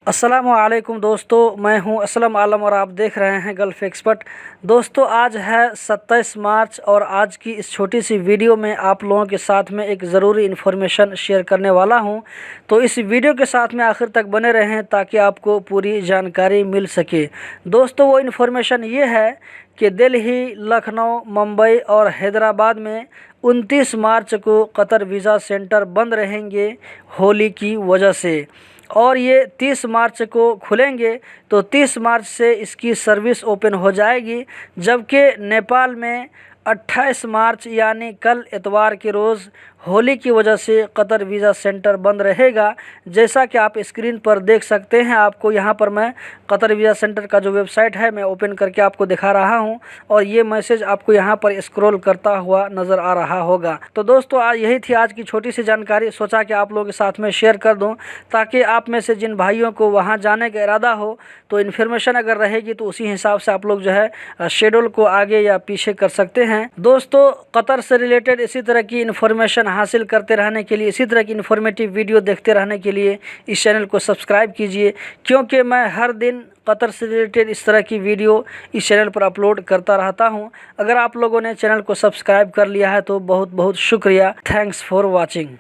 अस्सलामुअलैकुम दोस्तों, मैं हूं असलम आलम और आप देख रहे हैं गल्फ़ एक्सपर्ट। दोस्तों, आज है 27 मार्च और आज की इस छोटी सी वीडियो में आप लोगों के साथ में एक ज़रूरी इन्फॉर्मेशन शेयर करने वाला हूं। तो इस वीडियो के साथ में आखिर तक बने रहें ताकि आपको पूरी जानकारी मिल सके। दोस्तों, वो इन्फॉर्मेशन ये है कि दिल्ली, लखनऊ, मुंबई और हैदराबाद में 29 मार्च को कतर वीज़ा सेंटर बंद रहेंगे होली की वजह से, और ये 30 मार्च को खुलेंगे। तो 30 मार्च से इसकी सर्विस ओपन हो जाएगी, जबकि नेपाल में 28 मार्च यानी कल इतवार के रोज़ होली की वजह से कतर वीज़ा सेंटर बंद रहेगा। जैसा कि आप स्क्रीन पर देख सकते हैं, आपको यहाँ पर मैं कतर वीज़ा सेंटर का जो वेबसाइट है मैं ओपन करके आपको दिखा रहा हूँ, और ये मैसेज आपको यहाँ पर स्क्रॉल करता हुआ नज़र आ रहा होगा। तो दोस्तों, आज यही थी आज की छोटी सी जानकारी, सोचा कि आप लोगों के साथ में शेयर कर दूँ ताकि आप में से जिन भाइयों को वहाँ जाने का इरादा हो तो इन्फॉर्मेशन अगर रहेगी तो उसी हिसाब से आप लोग जो है शेड्यूल को आगे या पीछे कर सकते हैं। दोस्तों, कतर से रिलेटेड इसी तरह की इन्फॉर्मेशन हासिल करते रहने के लिए, इसी तरह की इन्फॉर्मेटिव वीडियो देखते रहने के लिए इस चैनल को सब्सक्राइब कीजिए, क्योंकि मैं हर दिन कतर से रिलेटेड इस तरह की वीडियो इस चैनल पर अपलोड करता रहता हूं। अगर आप लोगों ने चैनल को सब्सक्राइब कर लिया है तो बहुत बहुत शुक्रिया। Thanks for watching.